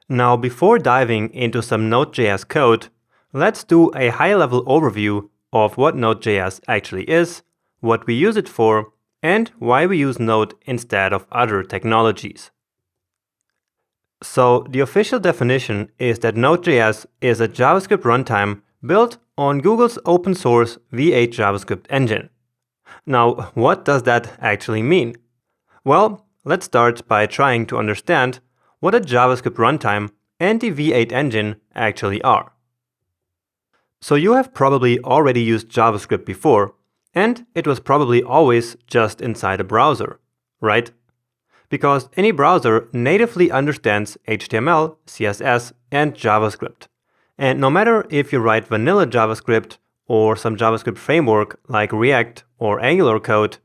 Now, before diving into some Node.js code, let's do a high-level overview of what Node.js actually is, what we use it for, and why we use Node instead of other technologies. So, the official definition is that Node.js is a JavaScript runtime built on Google's open source V8 JavaScript engine. Now, what does that actually mean? Well, let's start by trying to understand what a JavaScript runtime and the V8 engine actually are. So you have probably already used JavaScript before, and it was probably always just inside a browser, right? Because any browser natively understands HTML, CSS, and JavaScript. And no matter if you write vanilla JavaScript or some JavaScript framework like React or Angular code,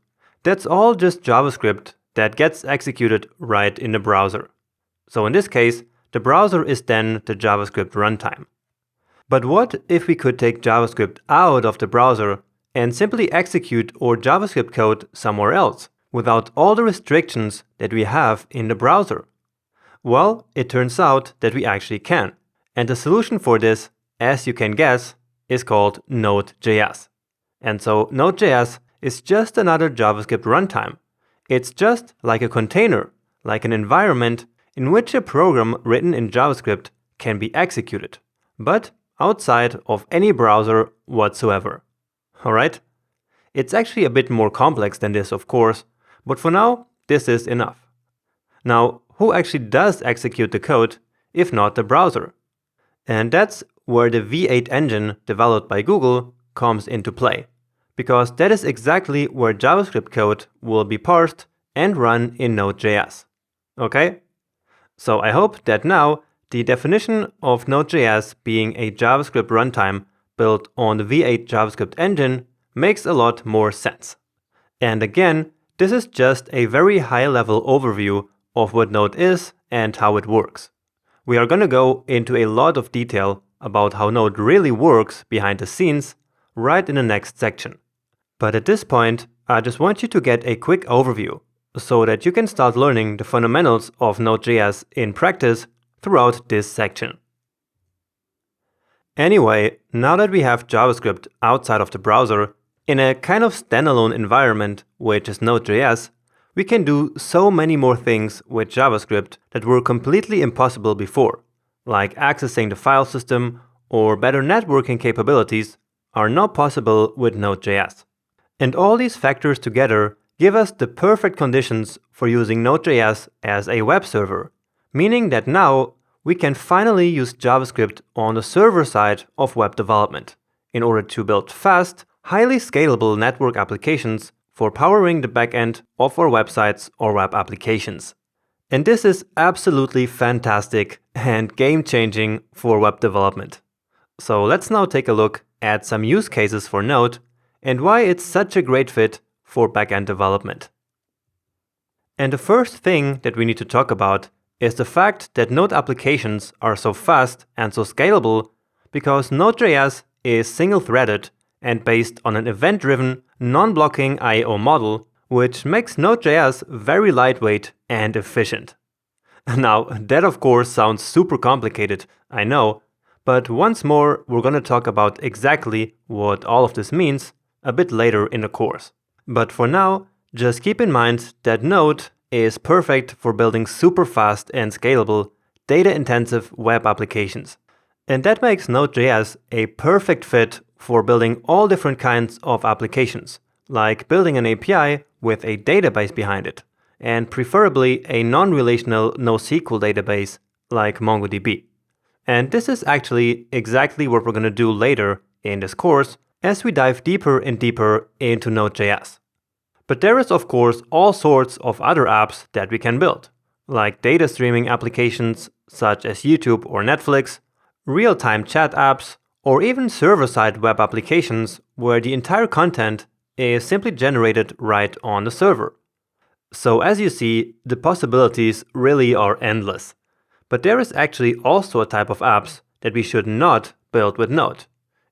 that's all just JavaScript that gets executed right in the browser. So in this case, the browser is then the JavaScript runtime. But what if we could take JavaScript out of the browser and simply execute our JavaScript code somewhere else without all the restrictions that we have in the browser? Well, it turns out that we actually can. And the solution for this, as you can guess, is called Node.js. And so Node.js is just another JavaScript runtime. It's just like a container, like an environment in which a program written in JavaScript can be executed, but outside of any browser whatsoever. Alright? It's actually a bit more complex than this, of course, but for now, this is enough. Now, who actually does execute the code if not the browser? And that's where the V8 engine developed by Google comes into play, because that is exactly where JavaScript code will be parsed and run in Node.js. Okay? So I hope that now the definition of Node.js being a JavaScript runtime built on the V8 JavaScript engine makes a lot more sense. And again, this is just a very high-level overview of what Node is and how it works. We are going to go into a lot of detail about how Node really works behind the scenes right in the next section. But at this point, I just want you to get a quick overview so that you can start learning the fundamentals of Node.js in practice throughout this section. Anyway, now that we have JavaScript outside of the browser, in a kind of standalone environment, which is Node.js, we can do so many more things with JavaScript that were completely impossible before, like accessing the file system or better networking capabilities are not possible with Node.js. And all these factors together give us the perfect conditions for using Node.js as a web server, meaning that now we can finally use JavaScript on the server side of web development in order to build fast, highly scalable network applications for powering the backend of our websites or web applications. And this is absolutely fantastic and game-changing for web development. So let's now take a look at some use cases for Node and why it's such a great fit for backend development. And the first thing that we need to talk about is the fact that Node applications are so fast and so scalable because Node.js is single-threaded and based on an event-driven, non-blocking I/O model, which makes Node.js very lightweight and efficient. Now, that of course sounds super complicated, I know, but once more we're going to talk about exactly what all of this means a bit later in the course. But for now, just keep in mind that Node is perfect for building super fast and scalable, data-intensive web applications. And that makes Node.js a perfect fit for building all different kinds of applications, like building an API with a database behind it, and preferably a non-relational NoSQL database like MongoDB. And this is actually exactly what we're going to do later in this course as we dive deeper and deeper into Node.js. But there is of course all sorts of other apps that we can build, like data streaming applications such as YouTube or Netflix, real-time chat apps, or even server-side web applications where the entire content is simply generated right on the server. So as you see, the possibilities really are endless. But there is actually also a type of apps that we should not build with Node.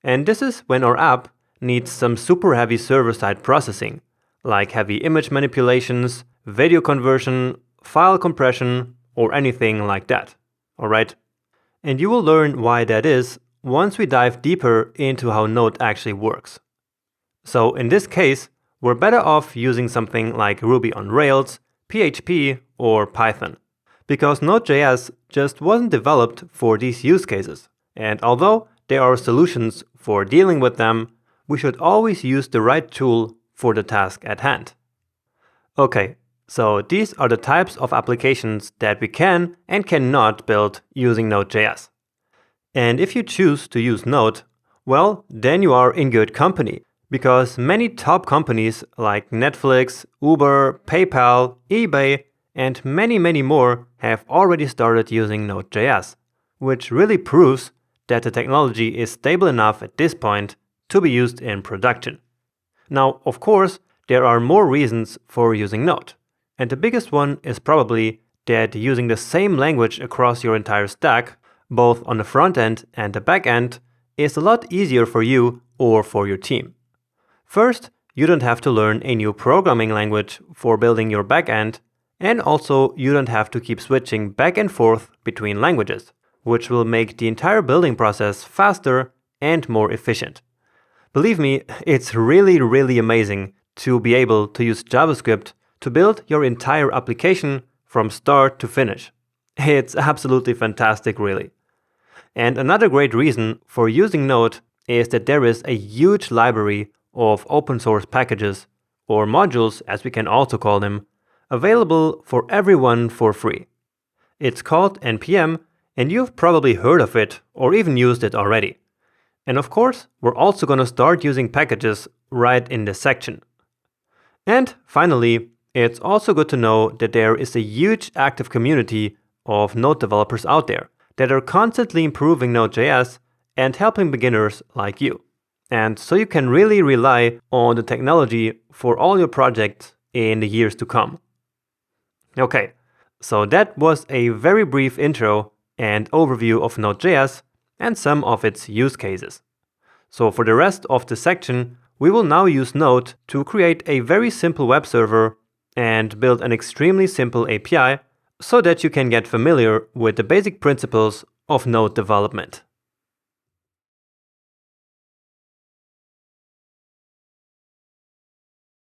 And this is when our app needs some super heavy server-side processing, like heavy image manipulations, video conversion, file compression, or anything like that. alright? And you will learn why that is once we dive deeper into how Node actually works. So in this case, we're better off using something like Ruby on Rails, PHP, or Python, because Node.js just wasn't developed for these use cases. And although there are solutions for dealing with them, we should always use the right tool for the task at hand. Okay, so these are the types of applications that we can and cannot build using Node.js. And if you choose to use Node, well, then you are in good company, because many top companies like Netflix, Uber, PayPal, eBay, and many more have already started using Node.js, which really proves that the technology is stable enough at this point to be used in production. Now, of course, there are more reasons for using Node, and the biggest one is probably that using the same language across your entire stack, both on the front end and the back end, is a lot easier for you or for your team. First, you don't have to learn a new programming language for building your backend, and also you don't have to keep switching back and forth between languages, which will make the entire building process faster and more efficient. Believe me, it's really amazing to be able to use JavaScript to build your entire application from start to finish. It's absolutely fantastic, really. And another great reason for using Node is that there is a huge library of open source packages, or modules as we can also call them, available for everyone for free. It's called NPM, and you've probably heard of it or even used it already. And of course, we're also going to start using packages right in this section. And finally, it's also good to know that there is a huge active community of Node developers out there that are constantly improving Node.js and helping beginners like you. And so you can really rely on the technology for all your projects in the years to come. Okay, so that was a very brief intro and overview of Node.js and some of its use cases. So for the rest of the section, we will now use Node to create a very simple web server and build an extremely simple API so that you can get familiar with the basic principles of Node development.